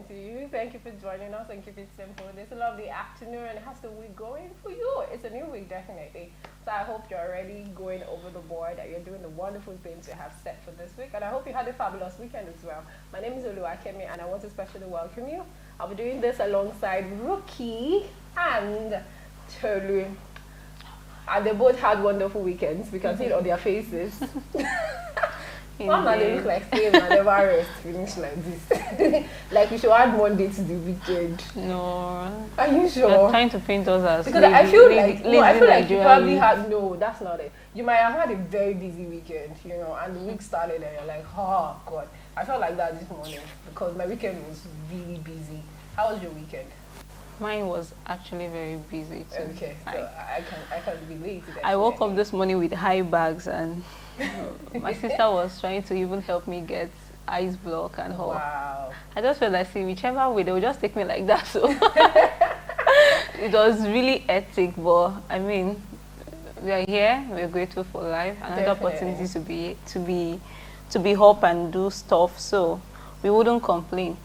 afternoon to you. Thank you for joining us and keep it simple. It's a lovely afternoon and how's the week going for you? It's a new week, definitely. So I hope you're already going over the board, that you're doing the wonderful things you have set for this week. And I hope you had a fabulous weekend as well. My name is Oluwakemi and I want to especially welcome you. I'll be doing this alongside Rookie and Tolu. And they both had wonderful weekends. We can see it on their faces. Mama, they look like same and never rest finish like this. Like we should add Monday to the weekend. No. Are you sure? You're trying to paint us as because I feel like you Nigerian probably had that's not it. You might have had a very busy weekend, you know, and the week started and you're like, oh God. I felt like that this morning because my weekend was really busy. How was your weekend? Mine was actually very busy too. Okay, so I can relate to that. I woke up this morning with high bags and my sister was trying to even help me get ice block and all. Wow. I just felt like, see, whichever way, they would just take me like that. So it was really hectic, but I mean, we are here. We're grateful for life. Another opportunity to be up and do stuff. So we wouldn't complain.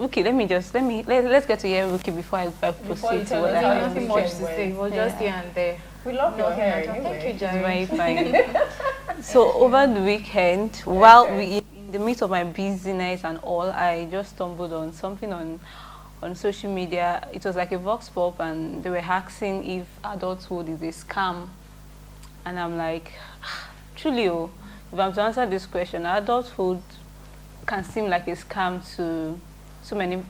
Okay, let's get to hear Rookie before I proceed to what I have. Nothing much to say. We're just here and there. We love your hair anyway. Thank you, It's Jerry. very fine. So over the weekend, while in the midst of my busyness and all, I just stumbled on something on social media. It was like a vox pop, and they were asking if adulthood is a scam. And I'm like, truly, if I'm to answer this question, adulthood can seem like a scam to so many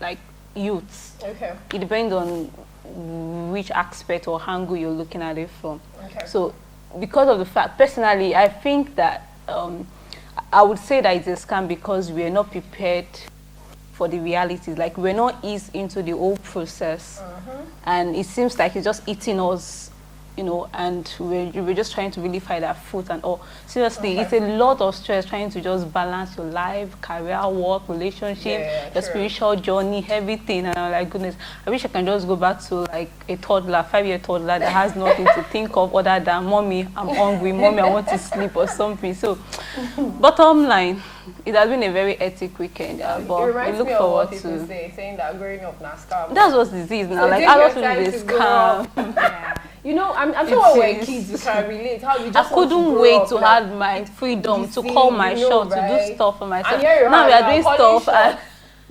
like youths. Okay. It depends on which aspect or angle you're looking at it from. Okay. So because of the fact, personally, I think that I would say that it's a scam because we're not prepared for the realities. Like we're not eased into the whole process, and it seems like it's just eating us, you know, and we're just trying to really find our foot and all. Seriously, it's a lot of stress trying to just balance your life, career, work, relationship, your spiritual journey, everything. And I'm like, goodness, I wish I can just go back to like a toddler, 5-year toddler that has nothing to think of other than, mommy, I'm hungry, mommy, I want to sleep or something. So, bottom line, it has been a very hectic weekend, but we look forward to saying that growing up now scam. That's what's disease now. So like adulthood is a scam. Yeah. You know, I'm sure when we were kids, we can relate. How we just I couldn't wait to have my freedom to call my shot, to do stuff for myself. Now we are doing stuff.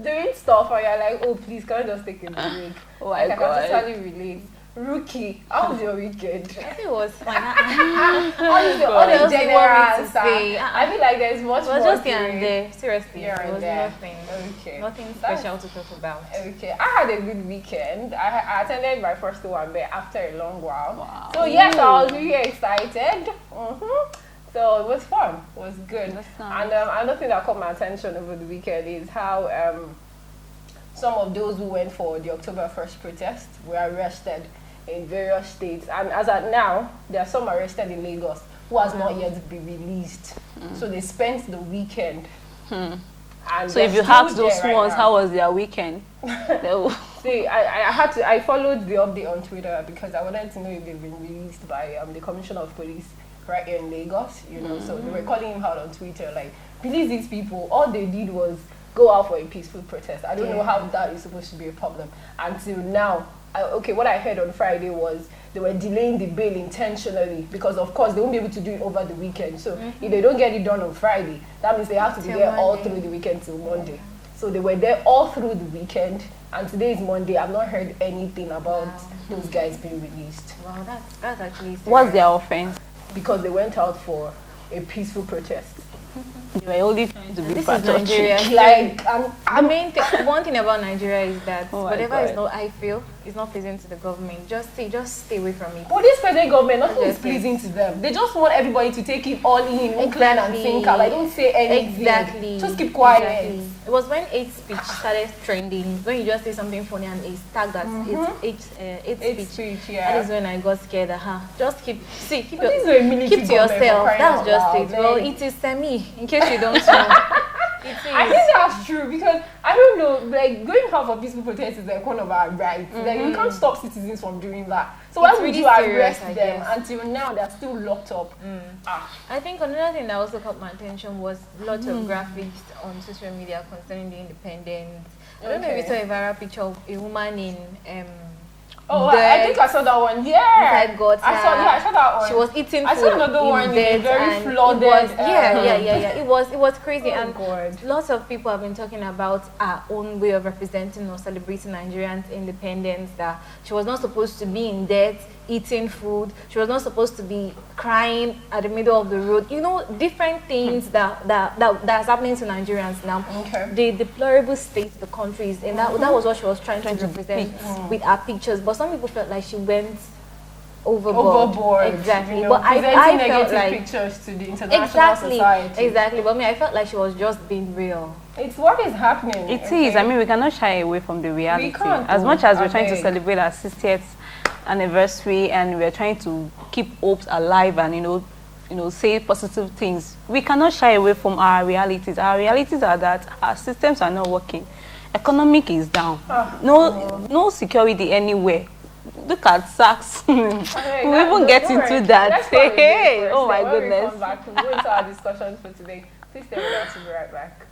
Doing stuff, and you're like, oh, please, can I just take a break? Oh my God. I can totally relate. Rookie, how was your weekend? I think it was fine. All the general answer. I feel like there's much more. Just here and there. Seriously, here it was there. nothing. Okay. Nothing special to talk about. Okay, I had a good weekend. I attended my first one there after a long while. Wow. So yes, I was really excited. So it was fun. It was good. That's nice. And another thing that caught my attention over the weekend is how some of those who went for the October 1st protest were arrested in various states, and as at now, there are some arrested in Lagos who has not yet been released. So they spent the weekend. And so if you ask those ones, how was their weekend? See, I followed the update on Twitter because I wanted to know if they've been released by the Commissioner of Police right here in Lagos. You know, so they were calling him out on Twitter like, release these people. All they did was go out for a peaceful protest. I don't know how that is supposed to be a problem until now. What I heard on Friday was they were delaying the bail intentionally because, of course, they won't be able to do it over the weekend. So if they don't get it done on Friday, that means they have to be there all through the weekend till Monday. So they were there all through the weekend, and today is Monday. I've not heard anything about those guys being released. Wow, that's actually serious. What's their offense? Because they went out for a peaceful protest. They were only trying to be This is patriotic. Nigeria. Like, one thing about Nigeria is that Oh my whatever God. is not, I feel, is not pleasing to the government. Just stay away from it. But this federal government, nothing is Yes, pleasing to them. They just want everybody to take it all in, hook, line, and sinker. Like, don't say anything. Exactly. Just keep quiet. Exactly. It was when hate speech started trending. When you just say something funny and it's tagged that hate speech. That is when I got scared. Just keep But this is a military keep to government for yourself. crying That's out just loud, it. Well, man. it is semi. In case you don't know, I think that's true because I don't know, like going out for peaceful protest is like one of our rights. Like you can't stop citizens from doing that. So why would really you arrest serious, them until now? They're still locked up. I think another thing that also caught my attention was lots of graphics on social media concerning the independence. I don't know if you saw a viral picture of a woman in I think I saw that one. Yeah, I saw that one. She was eating food. I saw another one in very flooded. It was crazy, and God. Lots of people have been talking about our own way of representing or celebrating Nigerians' independence. That she was not supposed to be in debt, eating food. She was not supposed to be crying at the middle of the road. You know, different things that's happening to Nigerians now. Okay. The deplorable state the country is in. That was what she was trying to represent with her pictures. But some people felt like she went overboard. Exactly. You know, but I felt like pictures to the international society. Exactly. But I felt like she was just being real. It's what is happening. It is. I mean, we cannot shy away from the reality. We can't, as much as we're trying to celebrate our 60th anniversary and we're trying to keep hopes alive and say positive things, we cannot shy away from our realities. Our realities are that our systems are not working. Economic is down. No security anywhere. Look at SACS. We'll even get into that. Hey, oh my goodness. Come back, we'll go into our discussions for today. Please stay with us. We'll be right back.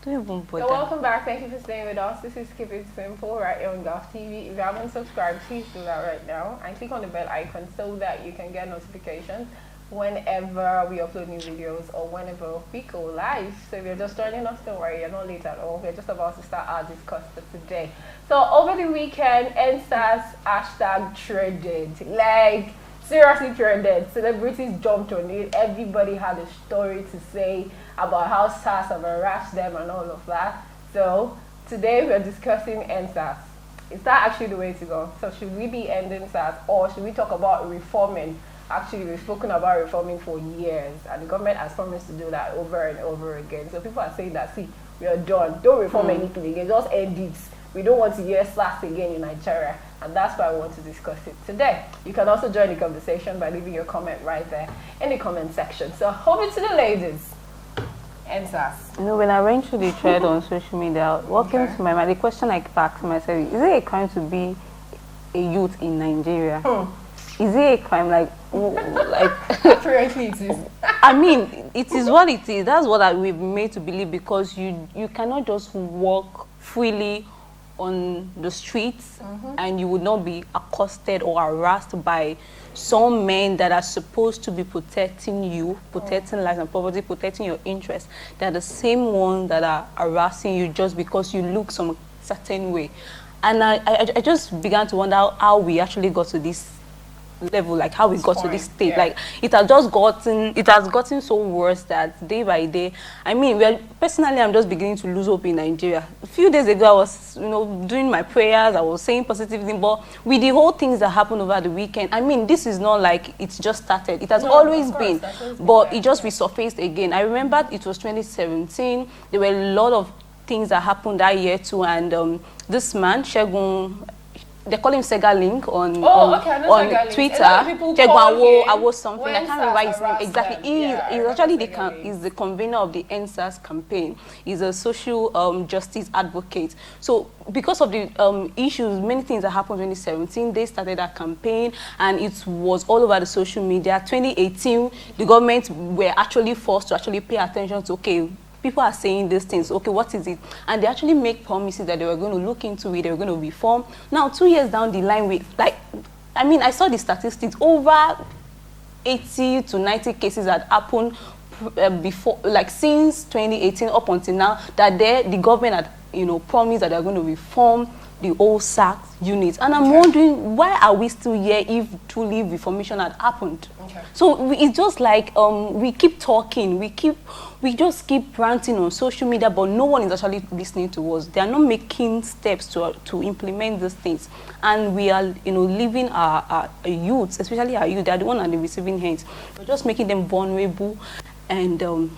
Don't even bother. So welcome back. Thank you for staying with us. This is Keep It Simple right here on GOF TV. If you haven't subscribed, please do that right now and click on the bell icon so that you can get notifications whenever we upload new videos or whenever we go live. So if you're just joining us, don't worry, you're not late at all. We're just about to start our discussion for today. So over the weekend, NSAS hashtag trended. Like seriously trended. Celebrities jumped on it. Everybody had a story to say about how SARS have harassed them and all of that. So today we're discussing NSAS. Is that actually the way to go? So should we be ending SARS or should we talk about reforming? Actually, we've spoken about reforming for years and the government has promised to do that over and over again. So people are saying that, see, we are done. Don't reform anything again, just end it. We don't want to hear SARS again in Nigeria. And that's why I want to discuss it today. You can also join the conversation by leaving your comment right there in the comment section. So over to the ladies. NSAS. When I went through the thread on social media, what came to my mind, the question I asked myself, is it a crime to be a youth in Nigeria? Is it a crime? Like apparently it is. I mean, it is what it is. That's what we've been made to believe, because you cannot just walk freely on the streets and you would not be accosted or harassed by some men that are supposed to be protecting you, protecting lives and property, protecting your interests. They're the same ones that are harassing you just because you look some certain way. And I just began to wonder how we actually got to this level, like how we got to this state. Like it has gotten so worse that day by day. I mean, personally, I'm just beginning to lose hope in Nigeria. A few days ago, I was doing my prayers, I was saying positive things, but with the whole things that happened over the weekend, I mean, this is not like it's just started. It has always been, but it just resurfaced again. I remember it was 2017. There were a lot of things that happened that year too, and this man Shegun, they call him Segalink on Twitter. Awo something. I can't remember his name exactly. He's actually he's the convener of the NSAS campaign. He's a social justice advocate. So because of the issues, many things that happened in 2017, they started that campaign and it was all over the social media. 2018, the government were actually forced to actually pay attention to, okay, people are saying these things, okay, what is it? And they actually make promises that they were going to look into it, they were going to reform. Now, 2 years down the line, I saw the statistics, over 80 to 90 cases that happened before, like since 2018 up until now, that the government had, promised that they're going to reform the old SACS unit. And I'm wondering, why are we still here if truly reformation had happened? So it's just like we keep talking, we just keep ranting on social media, but no one is actually listening to us. They are not making steps to implement these things. And we are, leaving our youths, especially our youth, they are the one on the receiving hands. We're just making them vulnerable. And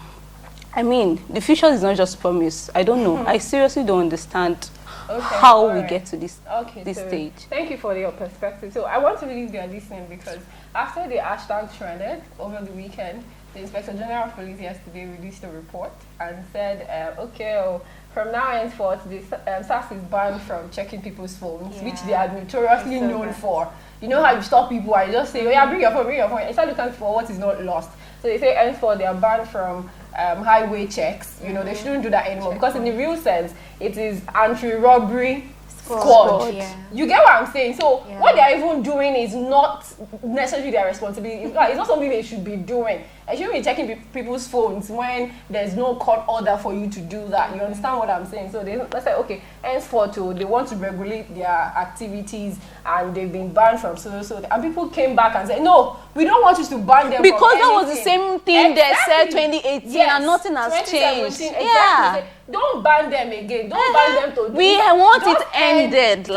I mean, the future is not just promise. I don't know. I seriously don't understand how we get to this stage. Thank you for your perspective. So I want to believe they are listening, because after the hashtag trended over the weekend, the Inspector General of Police yesterday released a report and said, from now henceforth, the SARS is banned from checking people's phones, which they are notoriously known for. You know how you stop people and you just say, oh yeah, bring your phone. Instead looking for what is not lost. So they say henceforth they are banned from highway checks. They shouldn't do that anymore, because in the real sense, it is anti-robbery squad. You get what I'm saying? So what they're even doing is not necessarily their responsibility. It's not something they should be doing. I shouldn't be checking people's phones when there's no court order for you to do that. You understand what I'm saying? So let's say, okay, henceforth they want to regulate their activities, and they've been banned from so. And people came back and said, no, we don't want you to ban them because from that was the same thing they said 2018, and nothing has changed. Exactly. Don't ban them again. Don't ban them to. We want it ended.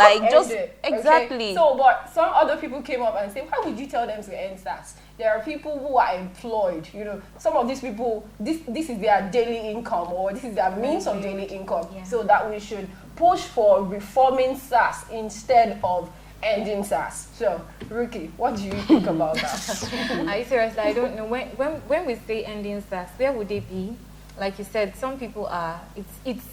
Exactly. Okay. So, but some other people came up and said, why would you tell them to end SARS? There are people who are employed. Some of these people, this is their daily income, or this is their means of daily income. So that we should push for reforming SARS instead of ending SARS. So, Ruki, what do you think about that? I seriously, I don't know. When we say ending SARS, where would they be? Like you said, some people are. It's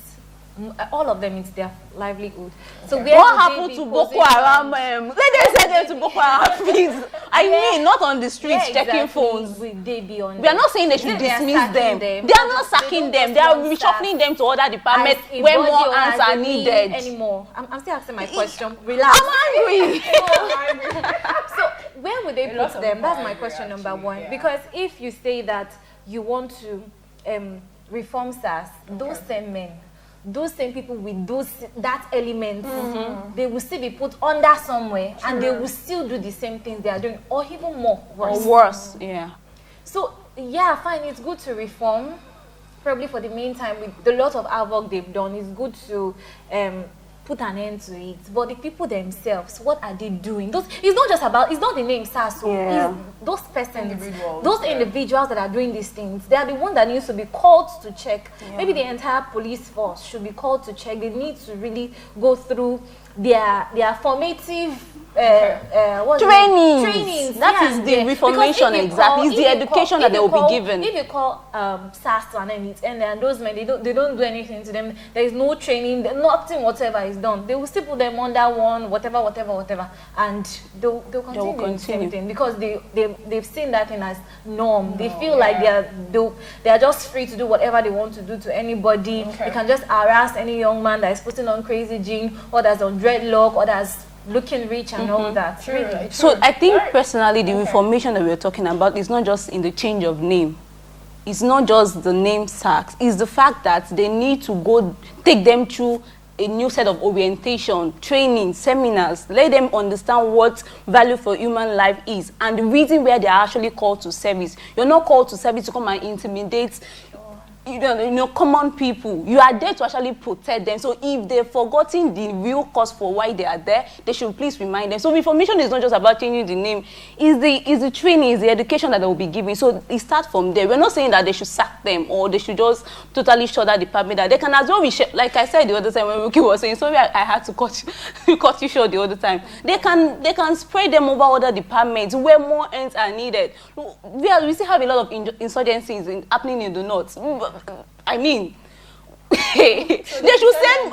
all of them. It's their livelihood. So what happened to Boko Haram? Let them send them to Boko Haram, please. I mean, not on the streets checking phones. We are not saying they should dismiss them. They are not sacking them. They are reshuffling them to other departments where more hands are needed. Anymore. I'm still asking my question. Relax. I'm angry. So where would they put them? That's my question number one. Because if you say that you want to reform SARS, those same men, those same people with that element, they will still be put under somewhere, and they will still do the same things they are doing, or even more worse. Or worse, yeah. So yeah, fine, it's good to reform. Probably for the meantime, with the lot of havoc they've done, it's good to put an end to it. But the people themselves, what are they doing? It's not the name SARS. It's those persons, those individuals that are doing these things. They are the ones that needs to be called to check. Maybe the entire police force should be called to check. They need to really go through their formative trainings. That is the reformation, exactly. It's the education that they will be given. If you call SARS and those men, they don't do anything to them. There is no training, nothing whatever is done. They will still put them under one, whatever, and they'll continue the same thing, because they've seen that thing as norm. They feel like they are just free to do whatever they want to do to anybody. They can just harass any young man that is putting on crazy jean, or that's on dreadlock, or that's looking rich and all that. True. So I think personally the reformation that we're talking about is not just in the change of name. It's not just the name SARS. It's the fact that they need to go take them through a new set of orientation, training, seminars, let them understand what value for human life is, and the reason where they are actually called to service. You're not called to service to come and intimidate common people. You are there to actually protect them. So if they've forgotten the real cause for why they are there, they should please remind them. So reformation is not just about changing the name. It's the training, it's the education that they will be giving. So it starts from there. We're not saying that they should sack them, or they should just totally shut that department down. They can as well like I said the other time when Ruki was saying, sorry I had to cut you short the other time. They can spread them over other departments where more hands are needed. We still have a lot of insurgencies happening in the north. I mean, they should send.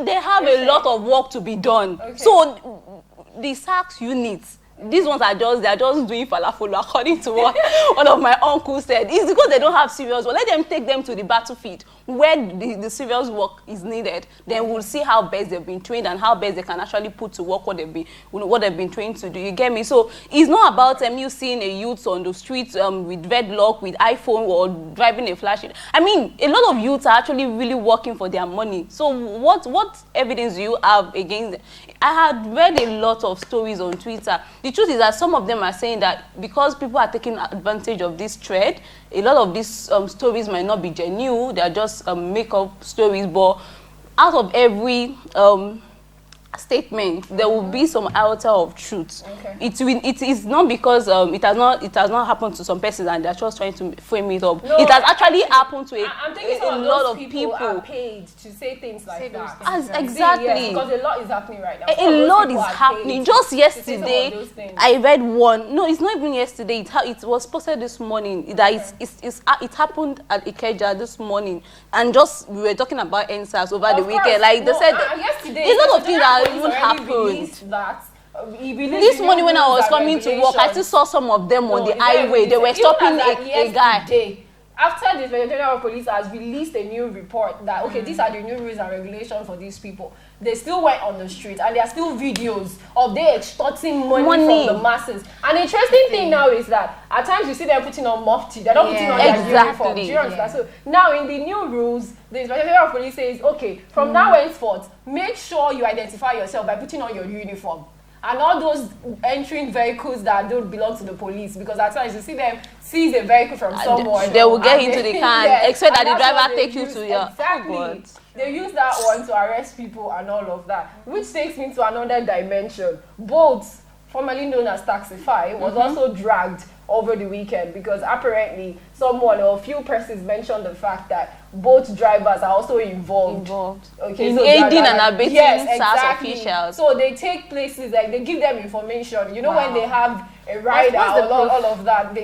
They have a lot of work to be done. So the SARS units, these ones are they're just doing falafel, according to what one of my uncles said. It's because they don't have serious work. Let them take them to the battlefield where the serious work is needed. Then we'll see how best they've been trained and how best they can actually put to work what they've been trained to do. You get me? So it's not about you seeing a youth on the streets with dreadlock, with iPhone, or driving a flash. I mean, a lot of youths are actually really working for their money. So what evidence do you have against them? I had read a lot of stories on Twitter. The truth is that some of them are saying that because people are taking advantage of this trend, a lot of these stories might not be genuine. They are just make-up stories. But out of every statement, there will be some iota of truth. Okay. It is not because it has not happened to some persons and they're just trying to frame it up. No, it has actually happened to I'm thinking a lot of people are paid to say things like that. Exactly. Yes, because a lot is happening right now. A lot is happening. Just yesterday, I read one. No, it's not even yesterday. It was posted this morning. That it happened at Ikeja this morning, and just we were talking about NSAS over the weekend. Like they said, yesterday, a lot of things that even happened. This morning when I was coming to work, I still saw some of them on the highway. They were stopping a guy. After the Inspector General of Police has released a new report that, okay, these are the new rules and regulations for these people, they still went on the street and there are still videos of they extorting money from the masses. And the interesting thing now is that at times you see them putting on mufti, they're not putting on their uniform. Do you understand? So now in the new rules, the Inspector General of Police says, okay, from now henceforth, make sure you identify yourself by putting on your uniform. And all those entering vehicles that don't belong to the police, because at times you see them seize a vehicle from someone. They will get into the car and expect that the driver take you to your... Exactly. They use that one to arrest people and all of that. Which takes me to another dimension. Boats, formerly known as Taxify, was also dragged over the weekend because apparently someone or a few persons mentioned the fact that boat drivers are also involved. Okay, in so aiding and abetting SAS exactly. officials. So they take places, like they give them information. You know, when they have a rider or all of that.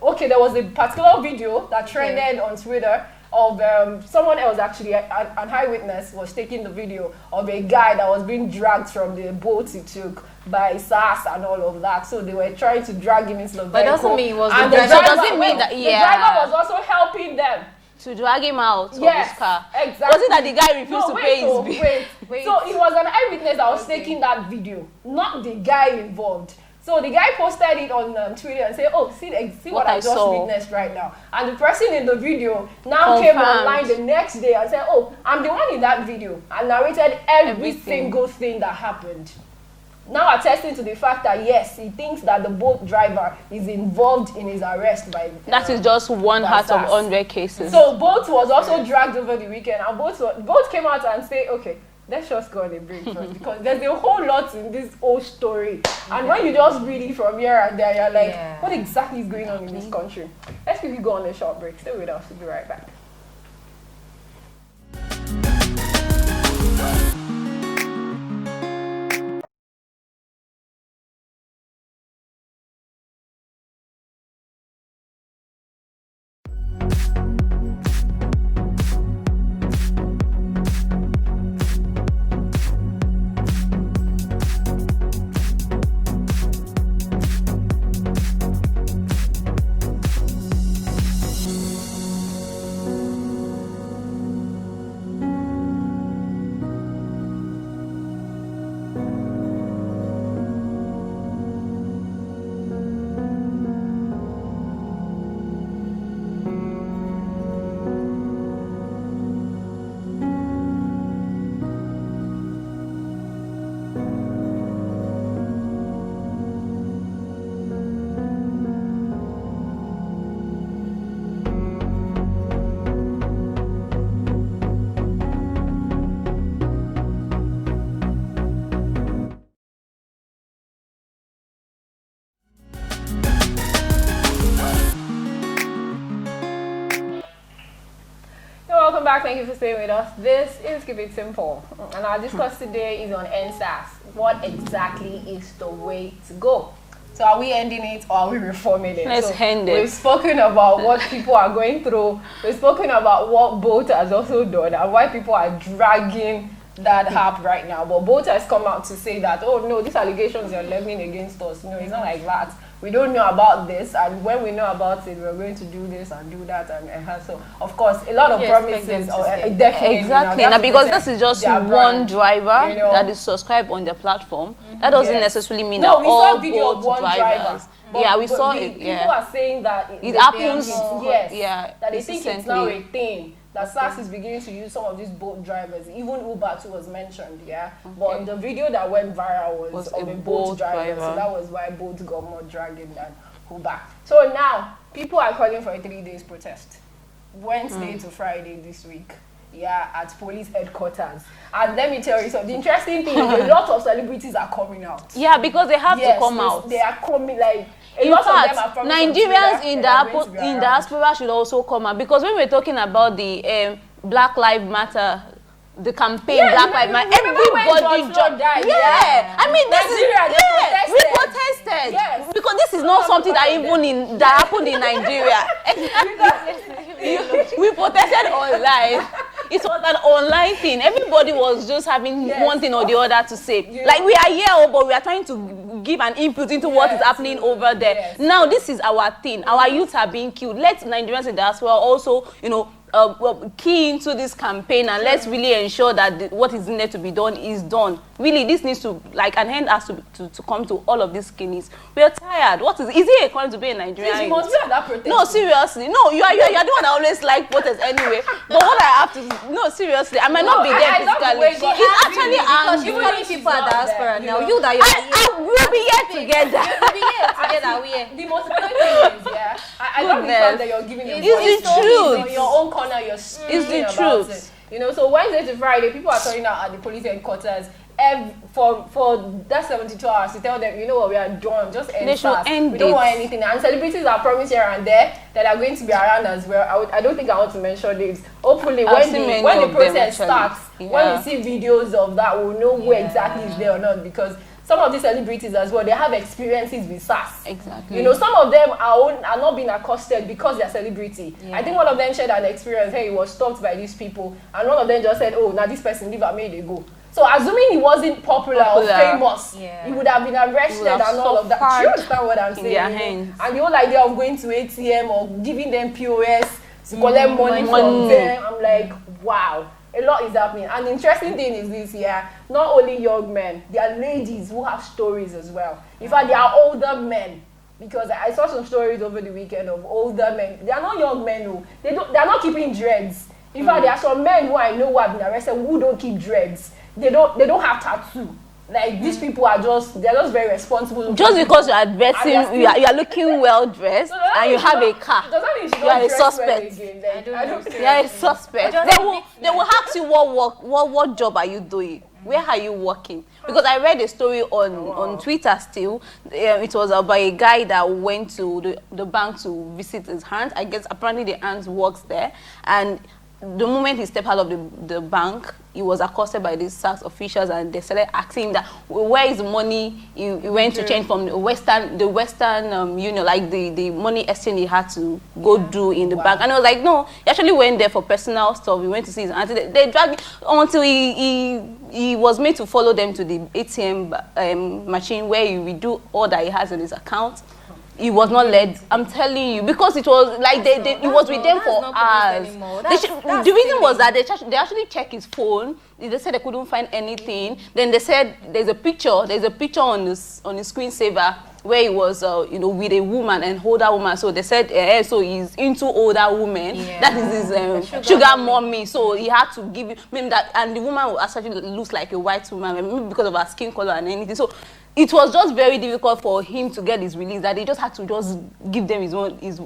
Okay, there was a particular video that trended on Twitter of someone else, actually, an eyewitness was taking the video of a guy that was being dragged from the boat he took by SAS and all of that. So they were trying to drag him into the vehicle. But doesn't mean it was and the driver. driver, doesn't mean that, the driver was also helping them to drag him out of his car. Exactly. Was it that the guy refused to pay his bill? Wait. So it was an eyewitness that was taking that video, not the guy involved. So the guy posted it on Twitter and said, "Oh, see what I just witnessed right now." And the person in the video now came online the next day and said, "Oh, I'm the one in that video," and narrated every single thing that happened. Now attesting to the fact that yes, he thinks that the boat driver is involved in his arrest by. That is just one out of 100 cases. So boat was also dragged over the weekend, and both came out and say, "Okay, let's just go on a break first," because there's a whole lot in this whole story. And when you just read it from here and there, you're like, what exactly is going on in this country? Let's quickly go on a short break. Stay with us. We'll be right back. Welcome back. Thank you for staying with us. This is Keep It Simple, and our discuss today is on NSAS. What exactly is the way to go? So are we ending it or are we reforming it? Let's end it. We've spoken about what people are going through. We've spoken about what boat has also done and why people are dragging that happened right now, but both has come out to say that, oh no, these allegations you're levying against us, no, it's not like that. We don't know about this, and when we know about it, we're going to do this and do that, and so of course a lot of promises. Definitely, exactly. Now, because this is just one driver, you know, that is subscribed on the platform. That doesn't necessarily mean that all both drivers. Yeah, we saw it. People are saying that it happens. That they think it's now a thing. That SARS is beginning to use some of these boat drivers, even Uber too was mentioned, But the video that went viral was of a boat driver, so that was why boats got more dragging than Uber. So now, people are calling for a 3 days protest, Wednesday to Friday this week, at police headquarters. And let me tell you something, the interesting thing is a lot of celebrities are coming out. Yeah, because they have to come out. They are coming, like, in fact, Nigerians in diaspora should also come out, because when we're talking about the Black Lives Matter, the campaign, Black Lives Matter, everybody joined. I mean, this is we protested because this is not something that that happened in Nigeria. We protested online. It was an online thing. Everybody was just having one thing or the other to say. Like, we are here, but we are trying to give an input into what is happening over there. Now, this is our thing. Our youths are being killed. Let Nigerians in diaspora also, key into this campaign, and let's really ensure that what is needed to be done is done. Really, this needs to, like, an end has to come to all of these skinnies. We are tired. Is it a crime to be a Nigerian? You must be at that protest. No, seriously. No, you are the one that always like protest anyway. But what I have to, no, seriously, I might not be there physically. It's actually because you calling people at diaspora now. You that we'll be here together. We'll be here together. The most important thing is, I love the fact that you're giving it's the truth. Your own corner, you're speaking about it. You know, so Wednesday to Friday, people are turning out at the police headquarters for that 72 hours to tell them, you know what, we are done, just end fast. We don't want anything. And celebrities are promising here and there that are going to be around as well. I don't think I want to mention names. Hopefully, when the process starts, when we see videos of that, we'll know who exactly is there or not, because some of these celebrities as well, they have experiences with SARS. Exactly. You know, some of them are not being accosted because they're celebrity. I think one of them shared an experience, hey, he was stopped by these people, and one of them just said, oh, now this person leave and made they go. So assuming he wasn't popular or famous, he would have been arrested and all of that. Do you understand what I'm saying? And the whole idea of going to ATM or giving them POS to collect money from them, I'm like, wow. A lot is happening. And the interesting thing is this, not only young men, there are ladies who have stories as well. In fact, there are older men, because I saw some stories over the weekend of older men. They are not young men who, they are not keeping dreads. In fact, there are some men who I know who have been arrested who don't keep dreads. They don't have tattoo. Like, these people are they're just very responsible. Just because you're dressing, you are looking well dressed, and you have a car, you are a suspect. You are a suspect. They will ask you what job are you doing? Where are you working? Because I read a story on Twitter still. It was about a guy that went to the bank to visit his aunt. I guess apparently the aunt works there, and the moment he stepped out of the bank, he was accosted by these SARS officials, and they started asking him that, where is the money he went to change from the Western Union, like the money exchange he had to go do in the bank. And I was like, no, he actually went there for personal stuff. He went to see his auntie. They dragged him until he was made to follow them to the ATM machine where he would do all that he has in his account. He was not led. I'm telling you, because it was like he was with them for hours. The reason was that they actually checked his phone. They said they couldn't find anything. Then they said there's a picture on his screensaver where he was with a woman, and older woman. So they said so he's into older women. That is his sugar mommy. So he had to give him that, and the woman actually looks like a white woman, maybe because of her skin color and anything. So it was just very difficult for him to get his release, that they just had to just give them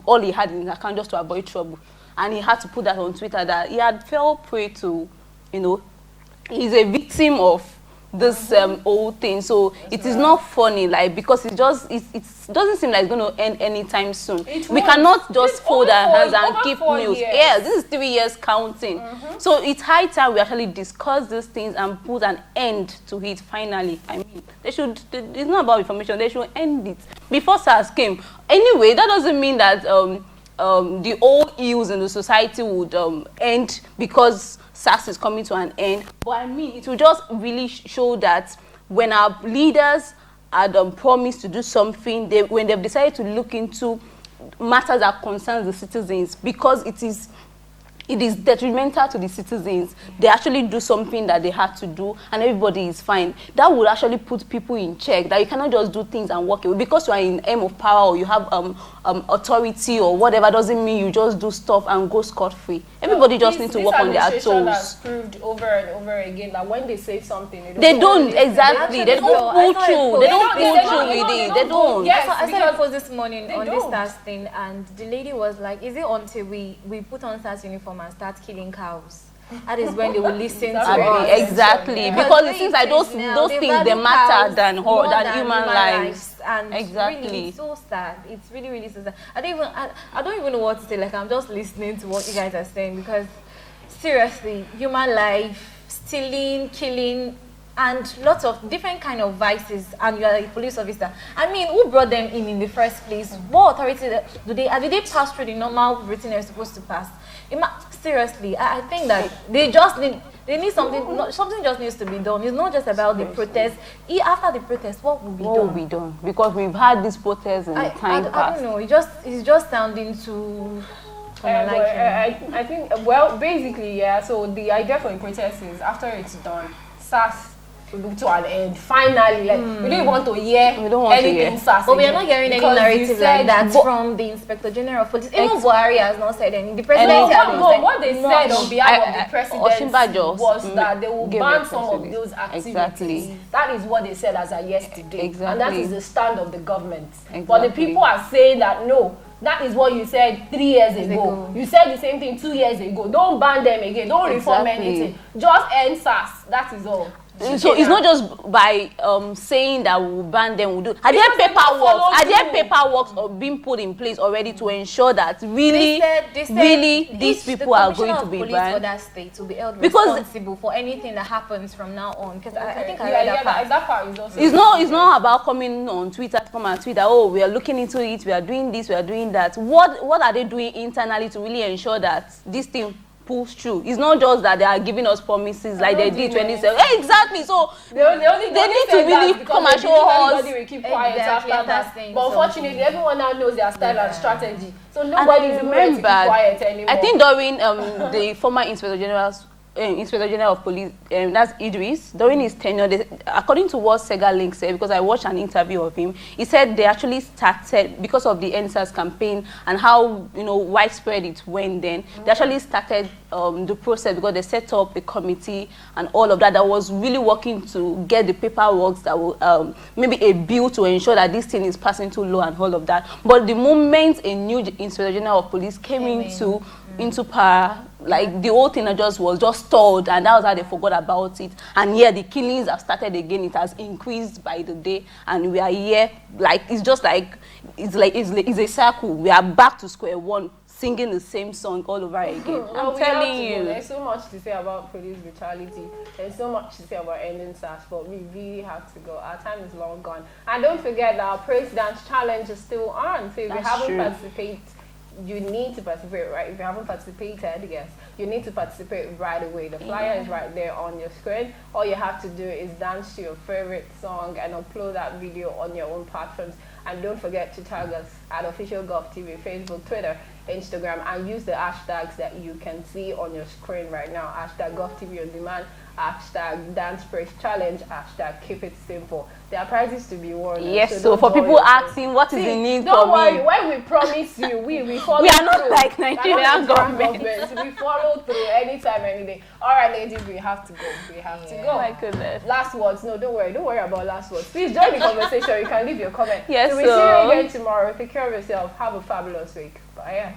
all he had in his account just to avoid trouble. And he had to put that on Twitter that he had fell prey to, he's a victim of this old thing. So it is not funny, like, because it doesn't seem like it's going to end anytime soon. We cannot just fold our hands and keep mute. Yeah, this is 3 years counting. So it's high time we actually discuss these things and put an end to it finally. I mean, it's not about information, they should end it before SARS came. Anyway, that doesn't mean that the old ills in the society would end because SARS is coming to an end. But I mean, it will just really show that when our leaders had promised to do something, when they've decided to look into matters that concerns the citizens, because it is detrimental to the citizens, they actually do something that they had to do and everybody is fine. That would actually put people in check, that you cannot just do things and walk away. Because you are in aim of power or you have authority or whatever, doesn't mean you just do stuff and go scot-free. Everybody just needs to work on their toes. Has proved over and over again that when they say something, they don't exactly. They don't pull through. They don't pull through with it. They don't. Yes, I saw a post this morning on this SARS thing, and the lady was like, "Is it until we put on SARS uniform and start killing cows? That is when they will listen to us." Exactly, Yeah. because it seems like those things they matter than human lives. And exactly, really, it's so sad. It's really, really so sad. I don't even know what to say. Like, I'm just listening to what you guys are saying, because seriously, human life, stealing, killing, and lots of different kind of vices, and you are a police officer. I mean, who brought them in the first place? What authority do they pass through the normal routine they're supposed to pass? Seriously, I think that they need something. Something just needs to be done. It's not just about the protest. After the protest, what will be done? What will be done? Because we've had these protests in the time past. I don't know. It's just sounding too. I think, well, basically, yeah. So the idea for the protest is after it's done, SARS will go to an end. Finally, like we don't want to hear anything SARS. But we are not hearing any narrative like that from the Inspector General of Police. Even Buhari has not said anything. The president what they said on behalf of the president was that they will ban some of those activities. Exactly. That is what they said as of yesterday. Exactly. And that is the stand of the government. Exactly. But the people are saying that no, that is what you said 3 years ago. You said the same thing 2 years ago. Don't ban them again. Don't reform anything. Just end SARS. That is all. So it's not just by saying that we'll ban them, we'll do. Are there paperwork being put in place already to ensure that really these people are going to be banned? For that state will be held responsible for anything that happens from now on. Because I think I read that part. Is also it's not about coming on Twitter to come and tweet that, oh, we are looking into it, we are doing this, we are doing that. What are they doing internally to really ensure that this thing pulls through? It's not just that they are giving us promises like they did 27. Exactly. So they need to really come and show us. Everybody will keep quiet after that. But unfortunately, everyone now knows their style and strategy. So nobody is going to keep quiet anymore. I think during the former Inspector General of Police, that's Idris, during his tenure, according to what Sega Link said, because I watched an interview of him, he said they actually started, because of the NSAS campaign and how widespread it went then, they actually started the process because they set up a committee and all of that was really working to get the paperwork that will, maybe a bill to ensure that this thing is passing too low and all of that. But the moment a new Inspector General of Police came into power, like the whole thing was just stalled, and that was how they forgot about it. And yeah, the killings have started again. It has increased by the day, and we are here. Like it's a circle. We are back to square one, singing the same song all over again. I'm telling you, there's so much to say about police brutality. There's so much to say about ending SARS, but we really have to go. Our time is long gone. And don't forget that our Praise Dance Challenge is still on. So if you haven't participated, you need to participate, right? If you haven't participated, yes, you need to participate right away. The flyer is right there on your screen. All you have to do is dance to your favorite song and upload that video on your own platforms. And don't forget to tag us at Official Gov TV, Facebook, Twitter, Instagram, and use the hashtags that you can see on your screen right now. Hashtag GovTV on demand, hashtag Dance Praise Challenge, hashtag Keep It Simple. There are prizes to be won. Yes, so for people asking what is the need for me. Don't worry, when we promise you, we follow we are not through. like Nigerian government. We follow through anytime, any day. All right, ladies, we have to go. We have to go. My goodness. Last words. No, don't worry. Don't worry about last words. Please join the conversation. You can leave your comment. Yes, so we'll see you again tomorrow. Take care of yourself. Have a fabulous week. Bye.